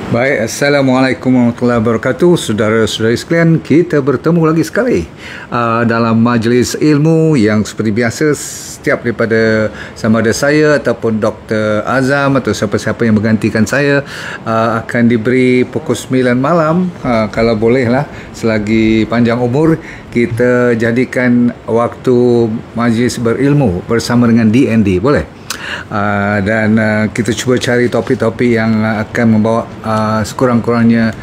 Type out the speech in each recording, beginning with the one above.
Baik, Assalamualaikum warahmatullahi wabarakatuh. Saudara-saudari sekalian, kita bertemu lagi sekali dalam majlis ilmu yang seperti biasa setiap daripada sama ada saya ataupun Dr. Azam atau siapa-siapa yang menggantikan saya akan diberi pukul 9 malam, kalau bolehlah selagi panjang umur kita jadikan waktu majlis berilmu bersama dengan DND, boleh? Dan kita cuba cari topik-topik yang akan membawa sekurang-kurangnya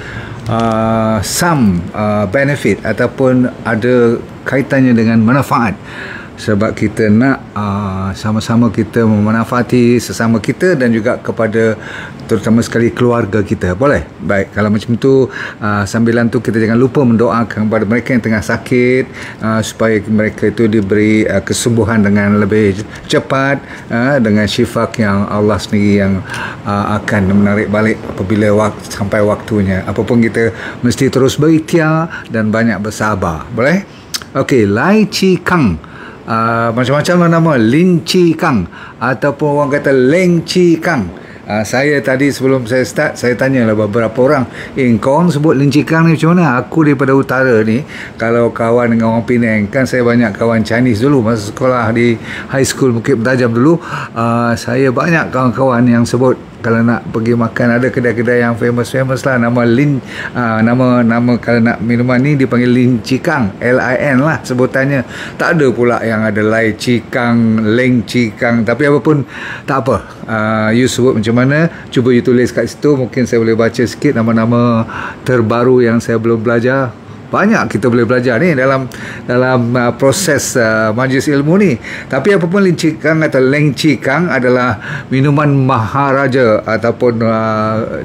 some benefit ataupun ada kaitannya dengan manfaat, sebab kita nak sama-sama kita memanfaati sesama kita dan juga kepada terutama sekali keluarga kita, boleh? Baik, kalau macam tu sambilan tu kita jangan lupa mendoakan kepada mereka yang tengah sakit supaya mereka itu diberi kesembuhan dengan lebih cepat, dengan syifa yang Allah sendiri yang akan menarik balik apabila sampai waktunya. Apapun kita mesti terus berikhtiar dan banyak bersabar, boleh? Okey, Lai Chi Kang, macam-macam lah nama, Lin Chi Kang ataupun orang kata Leng Chi Kang. Saya tadi sebelum saya start, saya tanyalah beberapa orang, kau sebut Lin Chi Kang ni macam mana? Aku daripada utara ni, kalau kawan dengan orang Penang, kan saya banyak kawan Chinese dulu masa sekolah di high school Bukit Bertajam dulu. Saya banyak kawan-kawan yang sebut kalau nak pergi makan, ada kedai-kedai yang famous lah, nama Lin, nama kalau nak minuman ni dipanggil Lin Chi Kang, LIN lah sebutannya. Tak ada pula yang ada Lai Chi Kang, Leng Chi Kang. Tapi apapun tak apa, you sebut macam mana, cuba you tulis kat situ. Mungkin saya boleh baca sikit nama-nama terbaru yang saya belum belajar. Banyak kita boleh belajar ni dalam proses majlis ilmu ni. Tapi apapun Lin Chi Kang atau Leng Chi Kang adalah minuman maharaja ataupun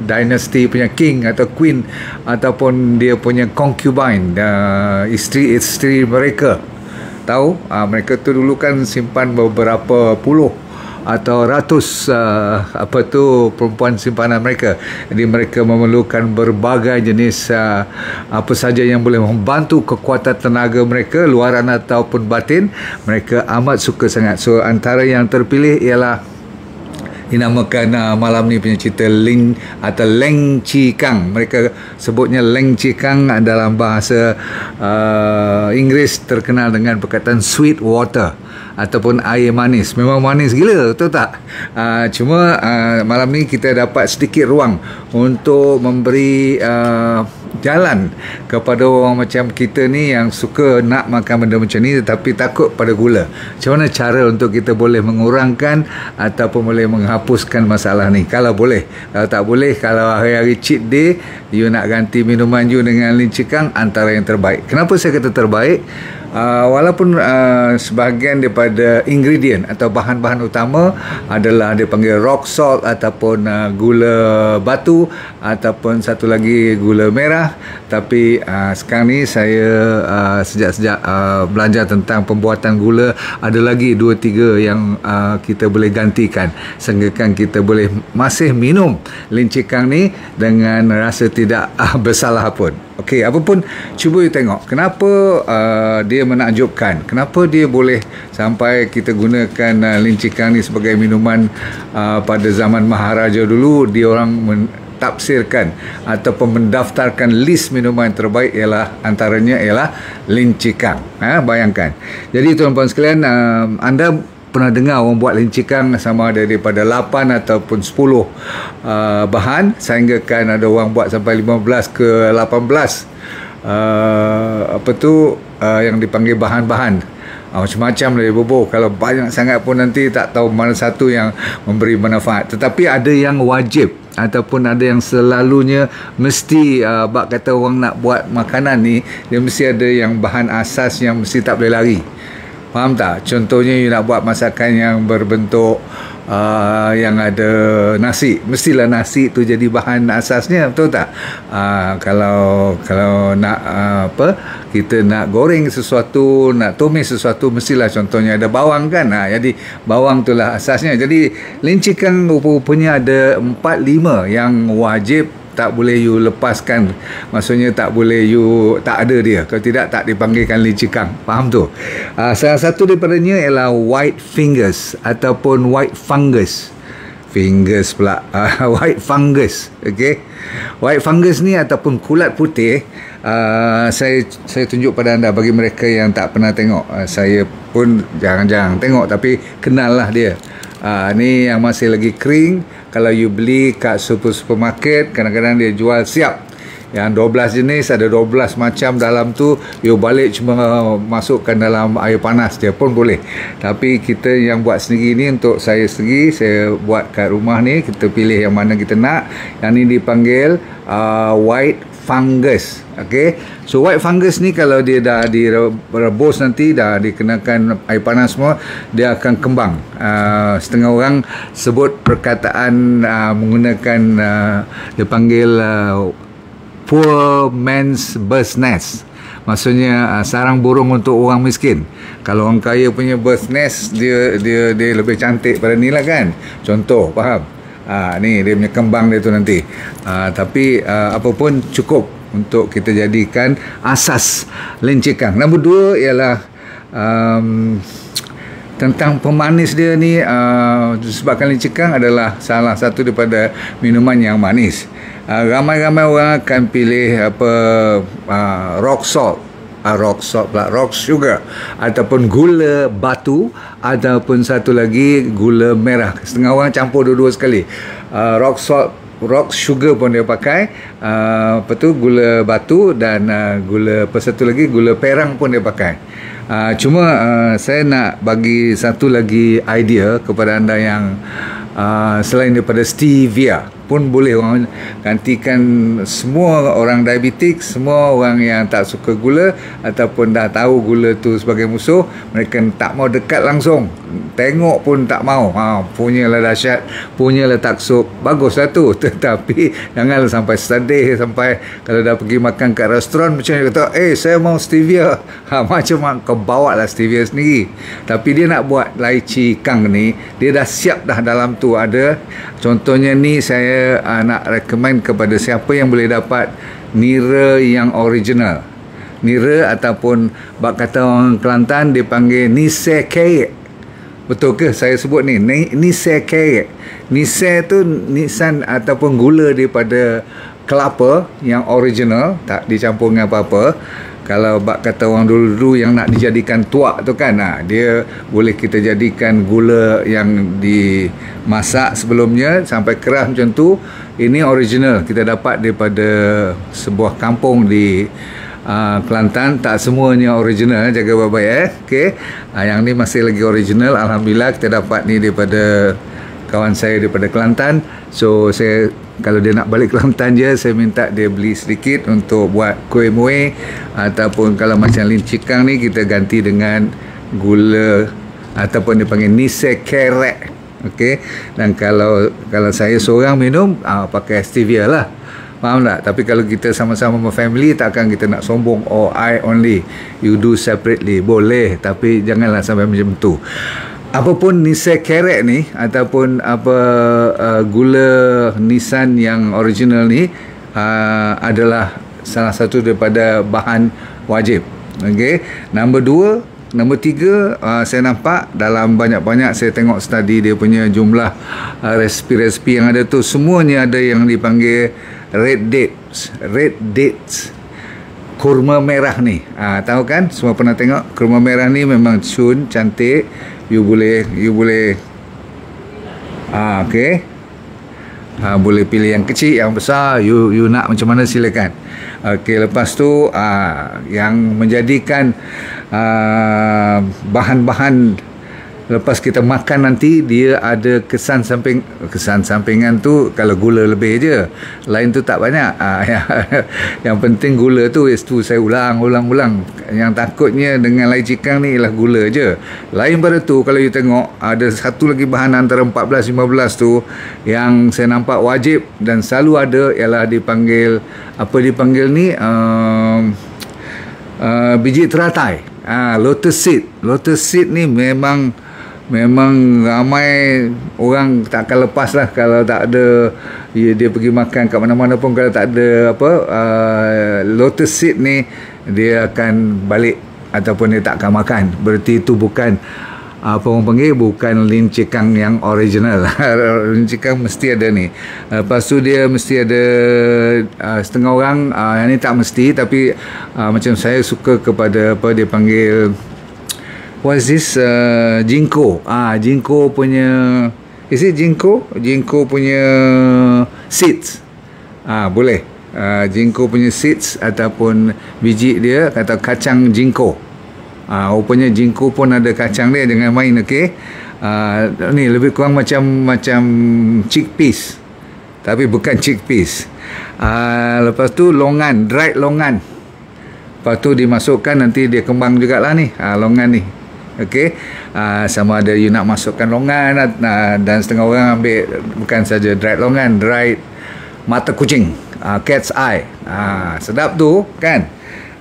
dynasty punya king atau queen ataupun dia punya concubine, isteri mereka. Tahu, mereka tu dulu kan simpan beberapa puluh atau ratus perempuan simpanan mereka. Jadi mereka memerlukan berbagai jenis apa saja yang boleh membantu kekuatan tenaga mereka, luaran ataupun batin. Mereka amat suka sangat. So antara yang terpilih ialah dinamakan malam ni punya cerita Lin atau Leng Chi Kang. Mereka sebutnya Leng Chi Kang dalam bahasa Inggeris terkenal dengan perkataan sweet water ataupun air manis. Memang manis gila, betul tak? Cuma malam ni kita dapat sedikit ruang untuk memberi jalan kepada orang macam kita ni yang suka nak makan benda macam ni tetapi takut pada gula. Macam mana cara untuk kita boleh mengurangkan ataupun boleh menghapuskan masalah ni? Kalau boleh, kalau tak boleh, kalau hari-hari cheat day you nak ganti minuman you dengan Lin Chi Kang, antara yang terbaik. Kenapa saya kata terbaik? Walaupun sebahagian daripada ingredient atau bahan-bahan utama adalah dia panggil rock salt ataupun gula batu ataupun satu lagi gula merah, tapi sekarang ni saya sejak belajar tentang pembuatan gula, ada lagi 2-3 yang kita boleh gantikan sehingga kita boleh masih minum Lin Chi Kang ni dengan rasa tidak bersalah pun. Okey, apapun, cuba you tengok kenapa dia menakjubkan, kenapa dia boleh sampai kita gunakan Lin Chi Kang ni sebagai minuman. Pada zaman Maharaja dulu, dia orang mentafsirkan ataupun mendaftarkan list minuman terbaik ialah antaranya ialah Lin Chi Kang. Bayangkan. Jadi tuan-tuan sekalian, anda pernah dengar orang buat Lin Chi Kang sama ada daripada 8 ataupun 10 bahan, sehingga kan ada orang buat sampai 15 ke 18 yang dipanggil bahan-bahan. Macam-macam dia boboh. Kalau banyak sangat pun nanti tak tahu mana satu yang memberi manfaat. Tetapi ada yang wajib ataupun ada yang selalunya mesti bak kata orang nak buat makanan ni, dia mesti ada yang bahan asas yang mesti tak boleh lari. Faham tak? Contohnya you nak buat masakan yang berbentuk yang ada nasi, mestilah nasi tu jadi bahan asasnya, betul tak? Kalau nak kita nak goreng sesuatu, nak tumis sesuatu, mestilah contohnya ada bawang kan. Jadi bawang itulah asasnya. Jadi Lin Chi Kang rupanya ada 4-5 yang wajib tak boleh you lepaskan. Maksudnya tak boleh you tak ada dia. Kalau tidak, tak dipanggilkan Lin Chi Kang. Faham tu? Salah satu daripadanya ialah white fingers ataupun white fungus. Fingers pula. White fungus. Okay. White fungus ni ataupun kulat putih, saya tunjuk pada anda bagi mereka yang tak pernah tengok. Saya pun jarang-jarang tengok tapi kenal lah dia. Ni yang masih lagi kering. Kalau you beli kat supermarket, kadang-kadang dia jual siap. Yang 12 jenis, ada 12 macam dalam tu. You balik cuma masukkan dalam air panas dia pun boleh. Tapi kita yang buat sendiri ni, untuk saya sendiri, saya buat kat rumah ni. Kita pilih yang mana kita nak. Yang ni dipanggil white fungus. Okay. So white fungus ni kalau dia dah direbus nanti, dah dikenakan air panas semua, dia akan kembang. Setengah orang sebut perkataan menggunakan dia panggil poor man's bird's nest. Maksudnya sarang burung untuk orang miskin. Kalau orang kaya punya bird's nest, dia lebih cantik pada ni lah kan. Contoh, faham? Ni dia punya kembang dia tu nanti. Tapi apa pun cukup untuk kita jadikan asas lencikang. Nombor 2 ialah tentang pemanis dia ni. Disebabkan lencikang adalah salah satu daripada minuman yang manis. Ramai-ramai orang akan pilih rock salt, rock sugar, ataupun gula batu, ataupun satu lagi gula merah. Setengah orang campur dua-dua sekali. Rock salt, rock sugar pun dia pakai, gula batu, dan satu lagi gula perang pun dia pakai. Cuma saya nak bagi satu lagi idea kepada anda yang selain daripada stevia pun boleh orang gantikan. Semua orang diabetik, semua orang yang tak suka gula ataupun dah tahu gula tu sebagai musuh, mereka tak mau dekat langsung, tengok pun tak mau. Punyalah dahsyat, punyalah taksub, baguslah tu. Tetapi janganlah sampai sedih, sampai kalau dah pergi makan kat restoran macam dia kata, saya mau stevia. Macam kau bawa lah stevia sendiri. Tapi dia nak buat lychee kang ni, dia dah siap dah dalam tu ada. Contohnya ni saya nak recommend kepada siapa yang boleh dapat nira yang original. Nira ataupun bak kata orang Kelantan dia panggil nise kerek. Betul ke saya sebut ni? Nise kerek. Nise tu nisan ataupun gula daripada kelapa yang original, tak dicampur dengan apa-apa. Kalau bak kata orang dulu-dulu yang nak dijadikan tuak tu kan, dia boleh kita jadikan gula yang dimasak sebelumnya sampai keras macam tu. Ini original, kita dapat daripada sebuah kampung di Kelantan. Tak semuanya original, jaga baik-baik. Okay. Yang ni masih lagi original. Alhamdulillah kita dapat ni daripada kawan saya daripada Kelantan. So saya, kalau dia nak balik Kelantan je, saya minta dia beli sedikit untuk buat kuih muih. Ataupun kalau macam lencikang ni, kita ganti dengan gula ataupun dia panggil nise kerek. Okey. Dan kalau saya seorang minum, pakai stevia lah. Faham tak? Tapi kalau kita sama-sama family, takkan kita nak sombong, I only, you do separately. Boleh, tapi janganlah sampai macam tu. Apapun nise kerek ni ataupun gula nisan yang original ni adalah salah satu daripada bahan wajib. Okey. Nombor 3, saya nampak dalam banyak-banyak saya tengok study dia punya jumlah resipi-resipi yang ada tu, semuanya ada yang dipanggil red dates. Kurma merah ni. Tahu kan? Semua pernah tengok kurma merah ni, memang cun, cantik. You boleh okey. Boleh pilih yang kecil, yang besar, you nak macam mana silakan. Okey, lepas tu yang menjadikan bahan-bahan lepas kita makan nanti, dia ada kesan sampingan tu. Kalau gula lebih je, lain tu tak banyak. Yang penting gula tu, itu saya ulang. Yang takutnya dengan lychee kang ni ialah gula je. Lain pada tu, kalau you tengok ada satu lagi bahan antara 14-15 tu yang saya nampak wajib dan selalu ada, ialah dipanggil biji teratai, lotus seed ni memang ramai orang tak akan lepas lah. Kalau tak ada, dia pergi makan kat mana-mana pun, kalau tak ada lotus seed ni, dia akan balik ataupun dia tak akan makan. Berarti itu bukan apa orang panggil, bukan lincikang yang original. Lincikang mesti ada ni. Lepas tu dia mesti ada setengah orang, yang ni tak mesti, tapi macam saya suka kepada apa dia panggil, what is this, ginkgo. Ginkgo punya, is it ginkgo? Ginkgo punya seeds. Boleh. Ginkgo punya seeds ataupun biji dia, kata kacang ginkgo. Rupanya ginkgo pun ada kacang dia, jangan main, okey. Ni lebih kurang macam chickpeas, tapi bukan chickpeas. Lepas tu longan, dried longan. Lepas tu dimasukkan, nanti dia kembang jugalah ni, longan ni. Okey. Sama ada you nak masukkan longan, dan setengah orang ambil bukan saja dried longan, dried mata kucing, cat's eye. Sedap tu kan.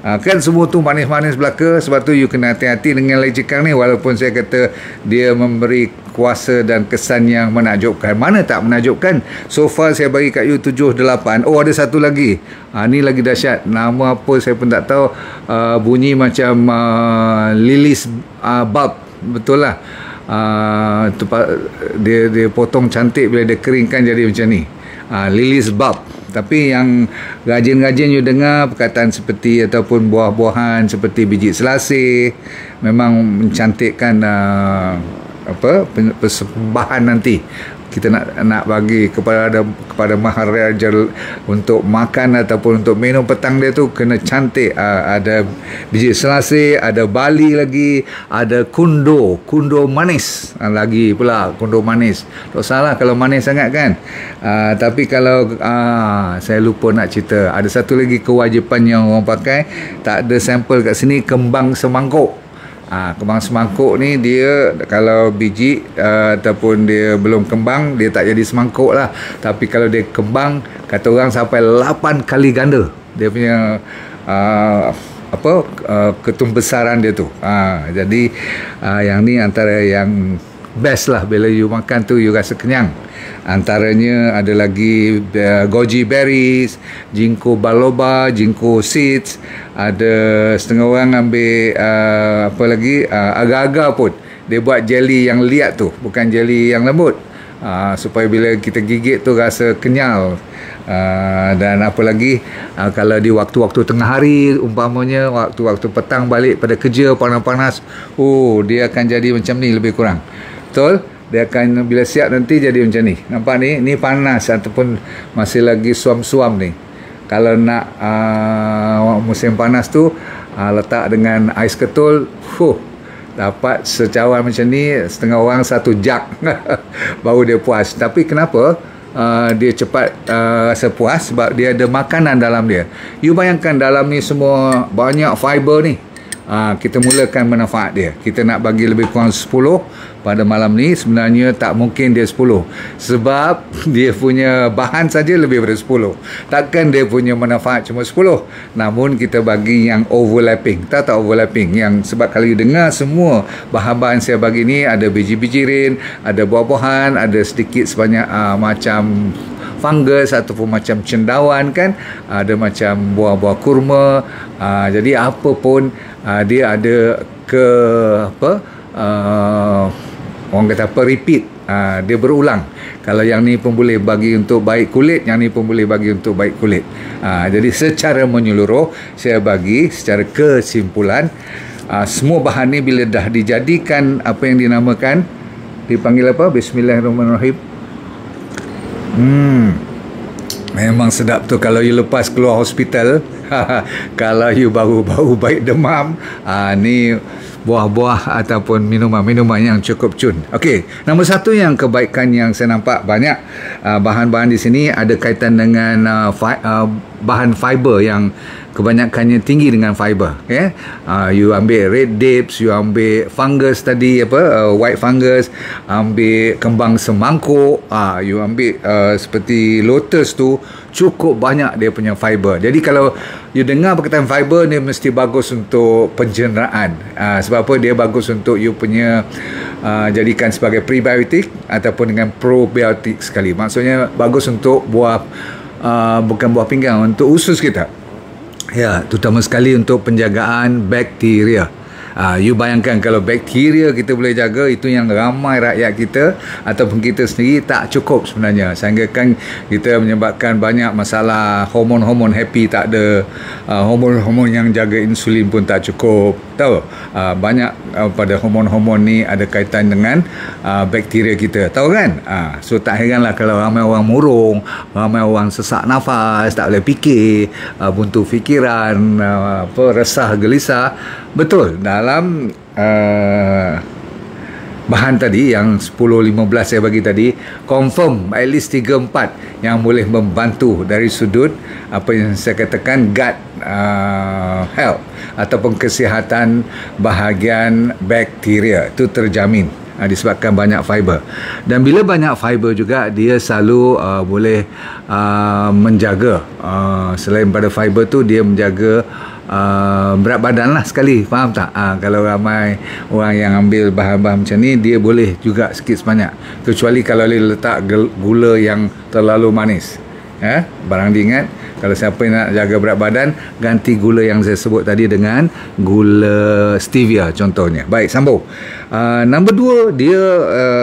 Kan semua tu manis-manis belaka. Sebab tu you kena hati-hati dengan lecikang ni. Walaupun saya kata dia memberi kuasa dan kesan yang menakjubkan, mana tak menakjubkan. So far saya bagi kat you 7, 8. Oh, ada satu lagi. Ni lagi dahsyat. Nama apa saya pun tak tahu. Bunyi macam lilis bulb. Betul lah. Dia potong cantik, bila dia keringkan jadi macam ni. Lilis bulb. Tapi yang rajin-rajin you dengar perkataan seperti ataupun buah-buahan seperti biji selasih, memang mencantikkan persembahan nanti kita nak bagi kepada maharaja untuk makan ataupun untuk minum petang dia tu kena cantik. Ada biji selasih, ada bali lagi, ada kundo manis lagi pula, kundo manis. Tak salah kalau manis sangat kan. Tapi kalau saya lupa nak cerita, ada satu lagi kewajipan yang orang pakai, tak ada sampel kat sini, kembang semangkuk. Kembang semangkuk ni dia kalau biji ataupun dia belum kembang, dia tak jadi semangkuk lah. Tapi kalau dia kembang, kata orang sampai 8 kali ganda dia punya ketumbesaran dia tu. Jadi yang ni antara yang best lah. Bila you makan tu you rasa kenyang. Antaranya ada lagi goji berries, ginkgo biloba, ginkgo seeds. Ada setengah orang ambil apa lagi, agar-agar pun dia buat jelly yang liat tu, bukan jelly yang lembut, supaya bila kita gigit tu rasa kenyal. Dan apa lagi, kalau di waktu-waktu tengah hari, umpamanya waktu-waktu petang balik pada kerja panas-panas, dia akan jadi macam ni lebih kurang. Betul? Dia akan bila siap nanti jadi macam ni. Nampak ni? Ni panas ataupun masih lagi suam-suam ni. Kalau nak musim panas tu, letak dengan ais ketul, dapat secawan macam ni, setengah orang 1 jug baru dia puas. Tapi kenapa dia cepat rasa puas? Sebab dia ada makanan dalam dia. You bayangkan dalam ni semua banyak fiber ni. Kita mulakan manfaat dia. Kita nak bagi lebih kurang 10 pada malam ni, sebenarnya tak mungkin dia 10. Sebab dia punya bahan saja lebih daripada 10. Takkan dia punya manfaat cuma 10. Namun kita bagi yang overlapping. Tak overlapping. Yang sebab kalau you dengar semua bahan-bahan saya bagi ni, ada biji-biji rin, ada buah-buahan, ada sedikit sebanyak macam fungus ataupun macam cendawan kan, ada macam buah-buah kurma. Jadi apa pun dia ada orang kata apa, repeat. Dia berulang. Kalau yang ni pun boleh bagi untuk baik kulit, yang ni pun boleh bagi untuk baik kulit. Jadi secara menyeluruh saya bagi secara kesimpulan, semua bahan ni bila dah dijadikan apa yang dinamakan, dipanggil apa, Bismillahirrahmanirrahim, memang sedap tu kalau you lepas keluar hospital. Kalau you baru baik demam, ni buah-buah ataupun minuman yang cukup cun. Okey, nombor satu yang kebaikan yang saya nampak banyak bahan-bahan di sini ada kaitan dengan bahan fiber yang kebanyakannya tinggi dengan fiber. Okay? You ambil red dates, you ambil fungus tadi, white fungus, ambil kembang semangkuk, you ambil seperti lotus tu, cukup banyak dia punya fiber. Jadi kalau you dengar perkataan fiber, dia mesti bagus untuk pencernaan. Sebab apa? Dia bagus untuk you punya jadikan sebagai prebiotik ataupun dengan probiotik sekali. Maksudnya bagus untuk buah, bukan buah pinggang, untuk usus kita. Ya, terutama sekali untuk penjagaan bakteria. You bayangkan kalau bakteria kita boleh jaga, itu yang ramai rakyat kita ataupun kita sendiri tak cukup sebenarnya, sehingga kan kita menyebabkan banyak masalah hormon-hormon happy tak ada, hormon-hormon yang jaga insulin pun tak cukup. Tahu, banyak pada hormon-hormon ni ada kaitan dengan bakteria kita, tahu kan? So tak heranlah kalau ramai orang murung, ramai orang sesak nafas, tak boleh fikir, buntu fikiran, resah gelisah. Betul, dalam bahan tadi yang 10-15 saya bagi tadi, confirm at least 3-4 yang boleh membantu dari sudut apa yang saya katakan gut health ataupun kesihatan bahagian bakteria, itu terjamin disebabkan banyak fiber. Dan bila banyak fiber juga, dia selalu boleh menjaga, selain pada fiber tu, dia menjaga berat badan lah sekali, faham tak? Kalau ramai orang yang ambil bahan-bahan macam ni, dia boleh juga sikit sebanyak, kecuali kalau dia letak gula yang terlalu manis. Barang diingat, kalau siapa yang nak jaga berat badan, ganti gula yang saya sebut tadi dengan gula stevia contohnya. Baik, sambung. Nombor 2, dia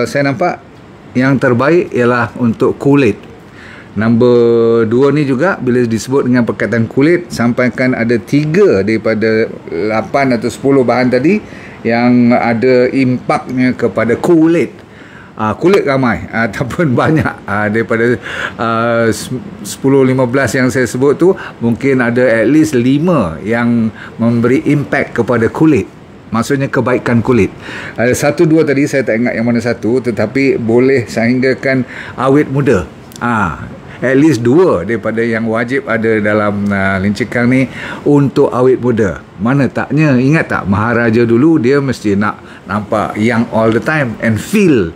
saya nampak yang terbaik ialah untuk kulit. Nombor 2 ni juga bila disebut dengan perkataan kulit, sampaikan ada 3 daripada 8 atau 10 bahan tadi yang ada impaknya kepada kulit. Kulit ramai ataupun banyak daripada 10-15 yang saya sebut tu, mungkin ada at least 5 yang memberi impact kepada kulit. Maksudnya kebaikan kulit. Ada 1-2 tadi saya tak ingat yang mana satu, tetapi boleh sehinggakan awet muda. At least 2 daripada yang wajib ada dalam lincikang ni untuk awet muda. Mana taknya, ingat tak Maharaja dulu, dia mesti nak nampak young all the time and feel,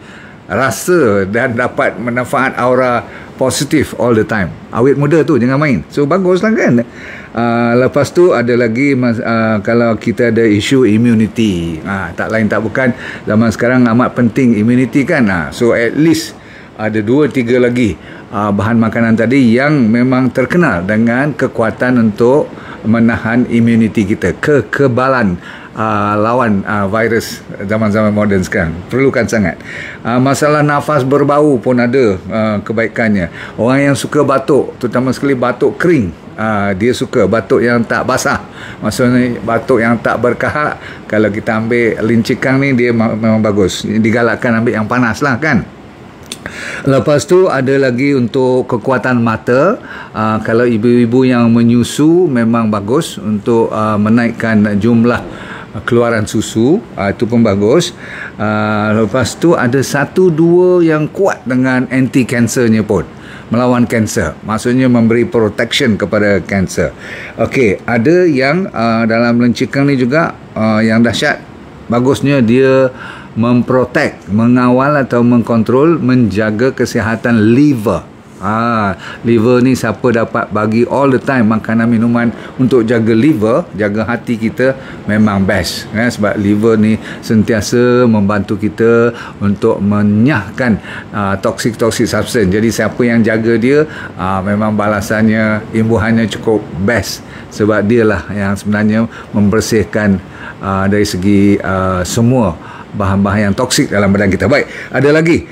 rasa dan dapat manfaat aura positif all the time. Awet muda tu jangan main. So baguslah kan. Lepas tu ada lagi kalau kita ada isu immunity, tak lain tak bukan, zaman sekarang amat penting immunity kan. So at least ada 2-3 lagi bahan makanan tadi yang memang terkenal dengan kekuatan untuk menahan immunity kita, kekebalan lawan virus zaman-zaman moden sekarang. Perlukan sangat. Masalah nafas berbau pun ada kebaikannya. Orang yang suka batuk, terutama sekali batuk kering, dia suka batuk yang tak basah, maksudnya batuk yang tak berkahak. Kalau kita ambil lincikang ni, dia memang bagus. Digalakkan ambil yang panas lah kan. Lepas tu ada lagi untuk kekuatan mata. Kalau ibu-ibu yang menyusu, memang bagus untuk menaikkan jumlah keluaran susu, itu pun bagus. Lepas tu ada 1-2 yang kuat dengan anti-cancernya pun, melawan kanser, maksudnya memberi protection kepada kanser. Okey, ada yang dalam lencikang ni juga yang dahsyat, bagusnya dia memprotek, mengawal atau mengkontrol, menjaga kesihatan liver. Liver ni siapa dapat bagi all the time makanan minuman untuk jaga liver, jaga hati kita, memang best sebab liver ni sentiasa membantu kita untuk menyahkan toksik-toksik substance. Jadi siapa yang jaga dia, memang balasannya, imbuhannya cukup best, sebab dialah yang sebenarnya membersihkan dari segi semua bahan-bahan yang toksik dalam badan kita. Baik, ada lagi,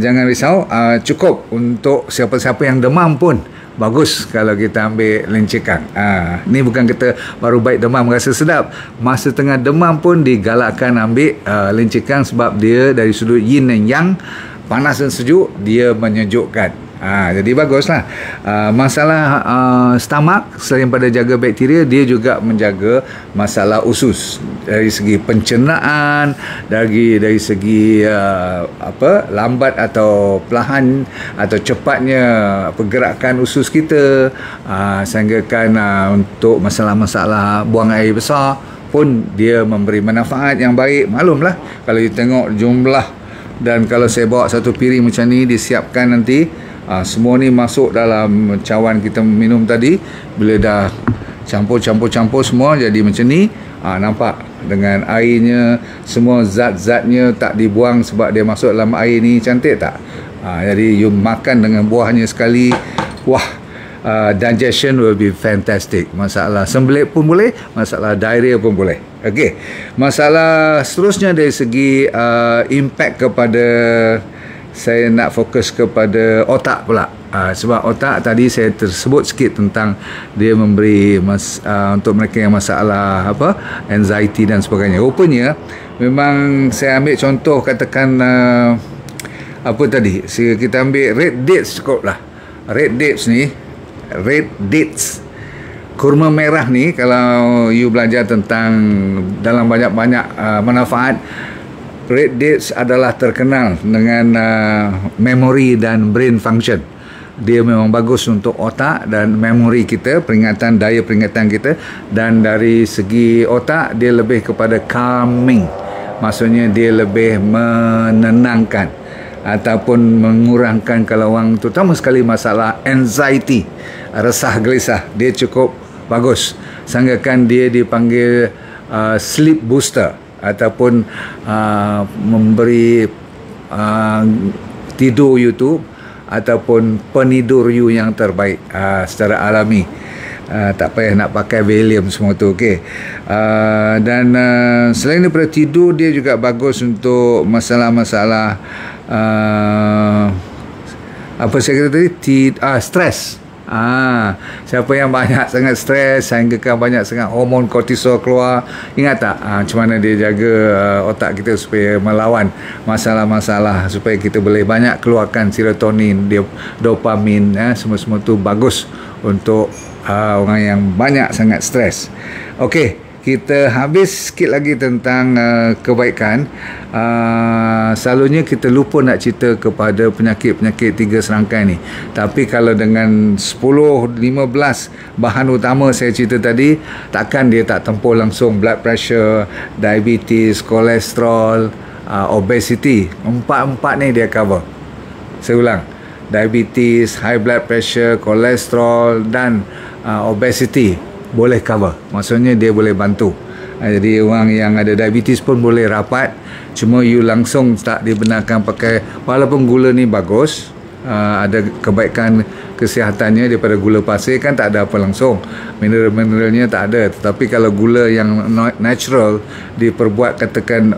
jangan risau, cukup untuk siapa-siapa yang demam pun bagus kalau kita ambil lencikang. Ni bukan kita baru baik demam rasa sedap, masa tengah demam pun digalakkan ambil lencikang, sebab dia dari sudut yin dan yang, panas dan sejuk, dia menyejukkan. Jadi baguslah. Masalah stomach, selain pada jaga bakteria, dia juga menjaga masalah usus dari segi pencernaan, dari segi lambat atau perlahan atau cepatnya pergerakan usus kita, sehinggakan untuk masalah-masalah buang air besar pun dia memberi manfaat yang baik. Maklumlah kalau you tengok jumlah, dan kalau saya bawa satu piring macam ni disiapkan nanti, semua ni masuk dalam cawan kita minum tadi. Bila dah campur semua jadi macam ni, nampak dengan airnya, semua zat-zatnya tak dibuang sebab dia masuk dalam air ni. Cantik tak? Jadi you makan dengan buahnya sekali, wah, digestion will be fantastic. Masalah sembelit pun boleh, masalah diarrhea pun boleh. Okey. Masalah seterusnya dari segi impact kepada, saya nak fokus kepada otak pula. Sebab otak tadi saya tersebut sikit tentang dia memberi untuk mereka yang masalah anxiety dan sebagainya. Rupanya memang saya ambil contoh, katakan apa tadi, kita ambil red dates cukup lah. Red dates, kurma merah ni, kalau you belajar tentang dalam banyak-banyak manfaat, red dates adalah terkenal dengan memory dan brain function. Dia memang bagus untuk otak dan memori kita, daya peringatan kita. Dan dari segi otak, dia lebih kepada calming, maksudnya dia lebih menenangkan ataupun mengurangkan kalau orang, terutama sekali masalah anxiety, resah gelisah, dia cukup bagus. Sanggakan dia dipanggil sleep booster ataupun memberi tidur you tu ataupun penidur you yang terbaik secara alami. Tak payah nak pakai Valium semua tu. Okey. Dan selain daripada tidur, dia juga bagus untuk masalah-masalah apa saya kata tadi, stres. Siapa yang banyak sangat stres sehingga banyak sangat hormon kortisol keluar, ingat tak macam mana dia jaga otak kita supaya melawan masalah-masalah, supaya kita boleh banyak keluarkan serotonin, dopamin, semua-semua tu bagus untuk orang yang banyak sangat stres. Okey, kita habis sikit lagi tentang kebaikan. Selalunya kita lupa nak cerita kepada penyakit-penyakit 3 serangkai ni. Tapi kalau dengan 10-15 bahan utama saya cerita tadi, takkan dia tak tempuh langsung blood pressure, diabetes, kolesterol, obesity. Empat-empat ni dia cover. Saya ulang, diabetes, high blood pressure, kolesterol dan obesity boleh cover. Maksudnya dia boleh bantu. Jadi orang yang ada diabetes pun boleh rapat. Cuma you langsung tak dibenarkan pakai, walaupun gula ni bagus, ada kebaikan kesihatannya daripada gula pasir, kan tak ada apa langsung, mineral-mineralnya tak ada. Tetapi kalau gula yang natural diperbuat, katakan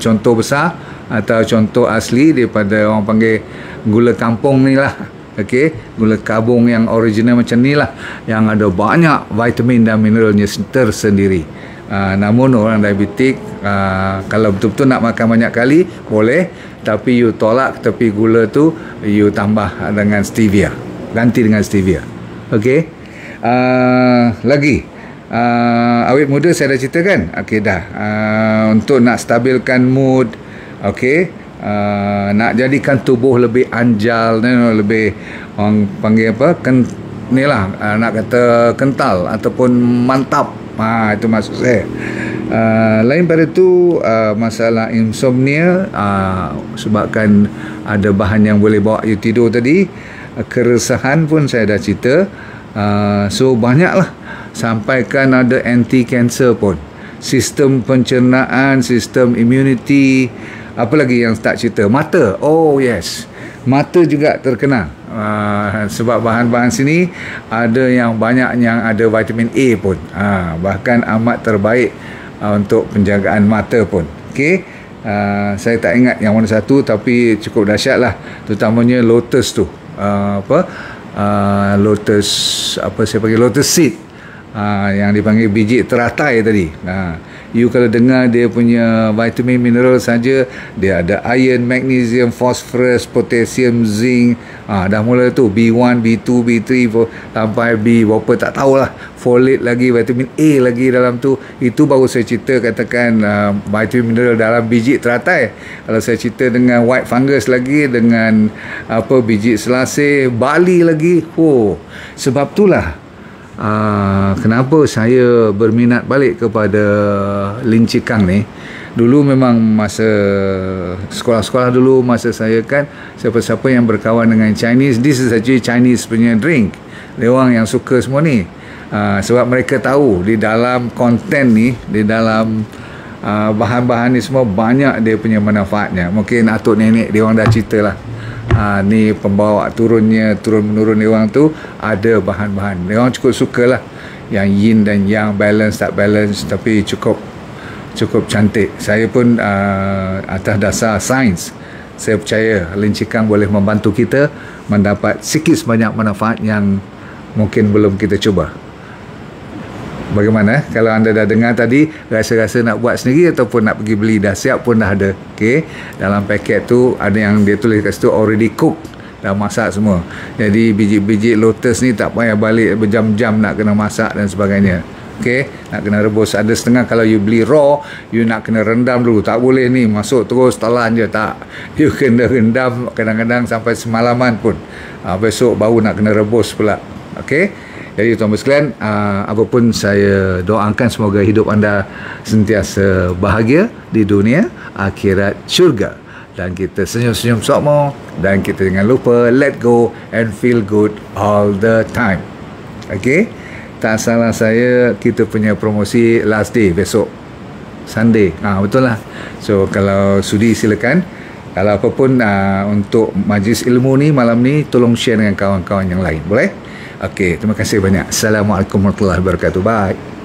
contoh besar atau contoh asli daripada orang panggil gula kampung ni lah. Okey, gula kabung yang original macam ni lah, yang ada banyak vitamin dan mineralnya tersendiri. Namun orang diabetik, kalau betul-betul nak makan banyak kali boleh, tapi you tolak tepi gula tu, you tambah dengan stevia, ganti dengan stevia. Okey, lagi awet muda saya dah cerita kan. Okey dah. Untuk nak stabilkan mood, okey, nak jadikan tubuh lebih anjal, lebih orang panggil apa, ni lah, nak kata kental ataupun mantap. Itu maksud saya. Lain pada tu, masalah insomnia, sebabkan ada bahan yang boleh bawa you tidur tadi. Keresahan pun saya dah cerita. So banyaklah, sampaikan ada anti-cancer pun, sistem pencernaan, sistem immunity. Apa lagi yang tak cerita? Mata. Oh yes, mata juga terkenal. Sebab bahan-bahan sini ada yang banyak yang ada vitamin A pun. Bahkan amat terbaik untuk penjagaan mata pun. Okey. Saya tak ingat yang mana satu, tapi cukup dahsyat lah. Terutamanya lotus tu. Lotus, apa saya panggil, lotus seed. Yang dipanggil biji teratai tadi. You kalau dengar dia punya vitamin mineral saja, dia ada iron, magnesium, phosphorus, potassium, zinc. Dah mula tu B1, B2, B3 sampai B berapa tak tahulah. Folate lagi, vitamin A lagi dalam tu. Itu baru saya cerita, katakan vitamin mineral dalam biji teratai. Kalau saya cerita dengan white fungus lagi, dengan biji selasih, bali lagi. Sebab itulah kenapa saya berminat balik kepada lincikang ni. Dulu memang masa sekolah-sekolah dulu, masa saya kan, siapa-siapa yang berkawan dengan Chinese, this is actually Chinese punya drink. Dia orang yang suka semua ni. Sebab mereka tahu di dalam konten ni, di dalam bahan-bahan ni semua banyak dia punya manfaatnya. Mungkin atuk nenek dia orang dah cerita lah. Ni pembawa turun menurun dia orang tu ada bahan-bahan. Dia orang cukup sukalah yang yin dan yang, balance tak balance, tapi cukup cantik. Saya pun atas dasar sains, saya percaya lincikang boleh membantu kita mendapat sikit sebanyak manfaat yang mungkin belum kita cuba. Bagaimana kalau anda dah dengar tadi, rasa-rasa nak buat sendiri ataupun nak pergi beli, dah siap pun dah ada. Okey, dalam paket tu ada yang dia tulis kat situ already cooked, dah masak semua. Jadi biji-biji lotus ni tak payah balik berjam-jam nak kena masak dan sebagainya. Okey, nak kena rebus. Ada setengah kalau you beli raw, you nak kena rendam dulu. Tak boleh ni masuk terus telan je, tak. You kena rendam kadang-kadang sampai semalaman pun. Besok baru nak kena rebus pula. Okey. Jadi tuan-tuan sekalian, apapun saya doakan semoga hidup anda sentiasa bahagia di dunia, akhirat, syurga. Dan kita senyum-senyum sokmo, dan kita jangan lupa let go and feel good all the time. Okay? Tak salah saya, kita punya promosi last day besok, Sunday. Betul lah. So kalau sudi silakan. Kalau apapun untuk majlis ilmu ni malam ni, tolong share dengan kawan-kawan yang lain. Boleh? Okey, terima kasih banyak. Assalamualaikum warahmatullahi wabarakatuh. Bye.